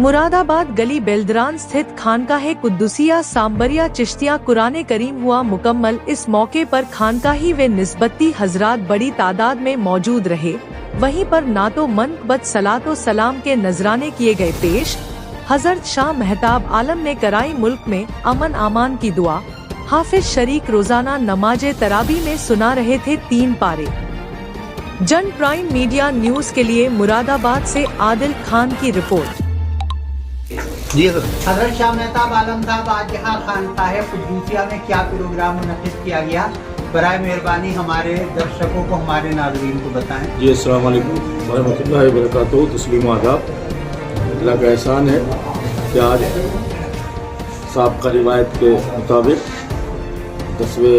मुरादाबाद गली बेलदरान स्थित खानकाहे कुद्दुसिया सांबरिया चिश्तिया कुरान करीम हुआ मुकम्मल। इस मौके पर खानकाही व निस्बती हजरात बड़ी तादाद में मौजूद रहे। वहीं पर नातो मनक़बत सलातो सलाम के नजराने किए गए पेश। हजरत शाह महताब आलम ने कराई मुल्क में अमन आमान की दुआ। हाफिज शरीक रोजाना नमाजे तरावी में सुना रहे थे 3 पारे। जन प्राइम मीडिया न्यूज के लिए मुरादाबाद से आदिल खान की रिपोर्ट। जी सर। हजरत शाह महताब आलम साहब आज यहाँ खानकाहे कुद्दुसिया में क्या प्रोग्राम मुनक़िद किया गया, बराए मेहरबानी हमारे दर्शकों को, हमारे नाज़रीन को बताएं। जी अस्सलाम वालेकुम व रहमतुल्लाहि व बरकातहू। तस्लीम आदाब। अल्लाह का एहसान है कि आज साबिक़ा रिवायत के मुताबिक 10वें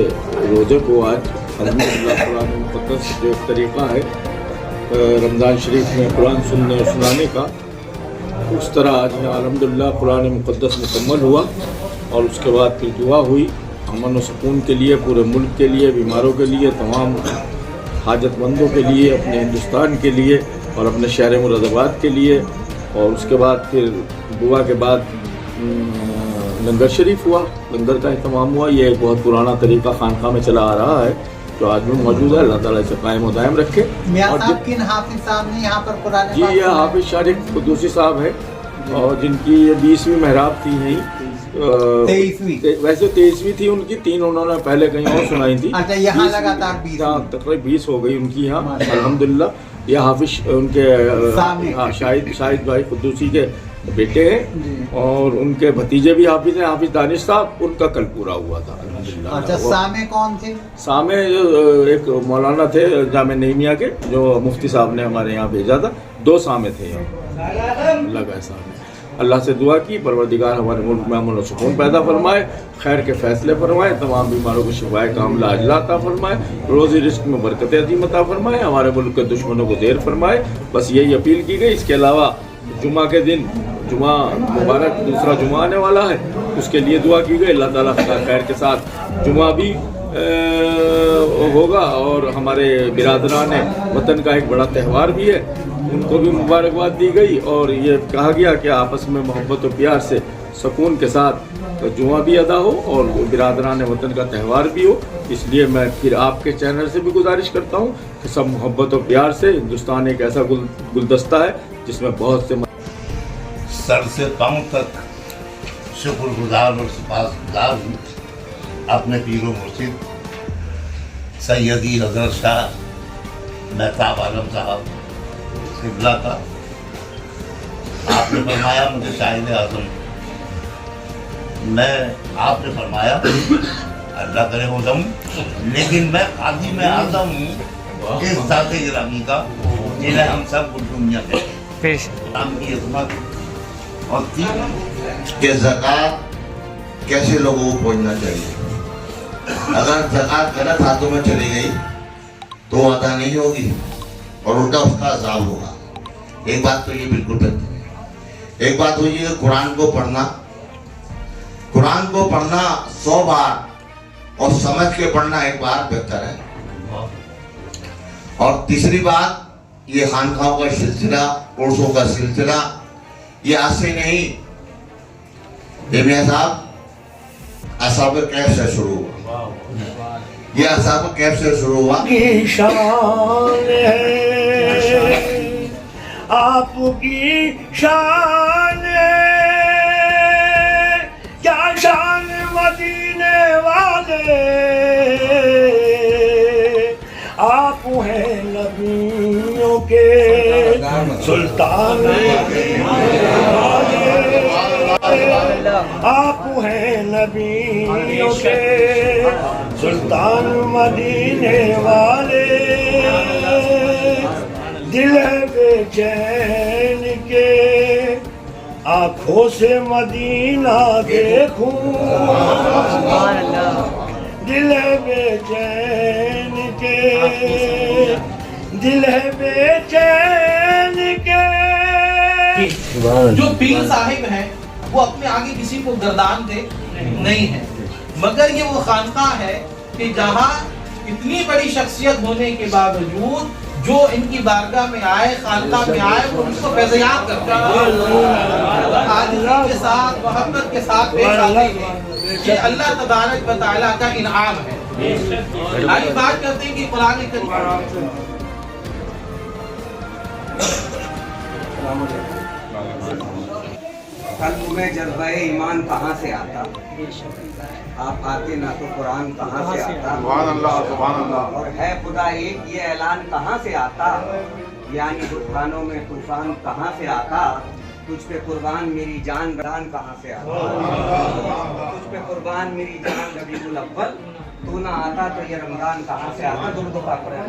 रोज़े को आज अल्हम्दुलिल्लाह कुरान मुक़द्दस जो एक तरीक़ा है रमज़ान शरीफ में कुरान सुनने और सुनाने का, उस तरह आज अल्हम्दुलिल्लाह कुरान मुक़द्दस मुकम्मल हुआ और उसके बाद फिर दुआ हुई अमन व सुकून के लिए, पूरे मुल्क के लिए, बीमारों के लिए, तमाम हाजतमंदों के लिए, अपने हिंदुस्तान के लिए और अपने शहर मुरादाबाद के लिए। और उसके बाद फिर दुआ के बाद लंगर शरीफ हुआ, लंगर का अहतमाम हुआ। ये एक बहुत पुराना तरीक़ा खानका में चला आ रहा है जो आज भी मौजूद है। अल्लाह ताला इसे कायम व दायम रखे। और किन हाफिज साहब ने यहाँ पर कुरान? जी, यह हाफिज शरीक कुद्दुसी साहब है और जिनकी ये 20वीं महराब थी यहीं। 23वीं वैसे 23वीं थी उनकी, 3 उन्होंने पहले कहीं और सुनाई थी। अच्छा, यहाँ लगातार 20 तकरीबन 20 हो गई उनकी यहाँ अल्हम्दुलिल्लाह। यह हाफिज उनके शाहिद भाई कुद्दुसी के बेटे हैं और उनके भतीजे भी हाफिज हैं, हाफिज दानिश साहब। उनका कल पूरा हुआ था अल्हम्दुलिल्लाह। अच्छा, सामे कौन थे? सामे एक मौलाना थे जामे नईमिया के, जो मुफ्ती साहब ने हमारे यहाँ भेजा था। 2 सामे थे यहाँ। अल्लाह का एहसान है। अल्लाह से दुआ की परवरदिगार हमारे मुल्क में अमन और सुकून पैदा फरमाए, खैर के फैसले फरमाए, तमाम बीमारों को शिफाए कामिला अजला अता फरमाए, रोज़ी रिस्क में बरकत अज़ीम अता फरमाए, हमारे मुल्क के दुश्मनों को देर फरमाए। बस यही अपील की गई। इसके अलावा जुमा के दिन, जुमा मुबारक दूसरा जुमा आने वाला है, उसके लिए दुआ की गई। अल्लाह ताला खैर के साथ जुमा भी होगा और हमारे बिरादरान वतन का एक बड़ा त्यौहार भी है, उनको भी मुबारकबाद दी गई। और ये कहा गया कि आपस में मोहब्बत और प्यार से सुकून के साथ जुमा भी अदा हो और बिरादरान वतन का त्यौहार भी हो। इसलिए मैं फिर आपके चैनल से भी गुजारिश करता हूँ कि सब मोहब्बत और प्यार से, हिंदुस्तान एक ऐसा गुलदस्ता है जिसमें बहुत से सर से पांव तक शुक्रगुजार और सिफारिशगुजार हूँ अपने पीरो मुर्शिद सैयदी हज़रत शाह महताब आलम साहब क़िबला का। आपने फरमाया मुझे शाहिद आज़म, मैं आपने फरमाया अल्लाह करे हो जाऊँ, लेकिन मैं काजी में आज़म हूँ इस ज़ात गिरामी का जिन्हें हम सब दुनिया के नाम की अज़मत और कि ज़कात कैसे लोगों को पहुँचना चाहिए। अगर ज़कात गलत हाथों में चली गई तो अदा नहीं होगी और उल्टा उसका अज़ाब होगा। एक बात तो ये बिल्कुल बेहतर है। एक बात हुई है कुरान को पढ़ना 100 बार और समझ के पढ़ना 1 बार बेहतर है। और तीसरी बात, ये खानखाओं का सिलसिला, कोर्सों का सिलसिला, ये आज से नहीं, ये मियां साहब असहाब कैफ से शुरू हुआ। ये असहाब कैफ से शुरू हुआ। की शान है, आपकी शान है, क्या शान मदीने वाले, आप हैं नबियों के सुल्तान, आप हैं नबियों के सुल्तान मदीने वाले। दिल है बेचैन के आँखों से मदीना देखूं, दिल है बेचैन के, दिल है बेचैन के। जो पीर साहिब हैं वो अपने आगे किसी को गर्दान दे नहीं है, मगर ये वो खानका है कि जहाँ इतनी बड़ी शख्सियत होने के बावजूद जो इनकी बारगाह में आए, खानका में आए, वो उनको फैज़याब करते हैं, आजिज़ी के साथ, मोहब्बत के साथ पेश आते हैं। ये अल्लाह तबारक व तआला का इनाम है। आइए बात करते हैं कि कुरान करीम कल्ब में जज्बा ईमान कहाँ से आता? आप आते ना तो कुरान कहाँ से आता? और है खुदा एक, ये ऐलान कहाँ से आता? यानी बुरहानों में तूफान कहाँ से आता? तुझ पे कुर्बान मेरी जान रमजान कहाँ से आता? तुझ पे कुर्बान मेरी जान रबीउल अव्वल, तू ना आता तो ये रमजान कहाँ से आता? दुरूद पाक पढ़े।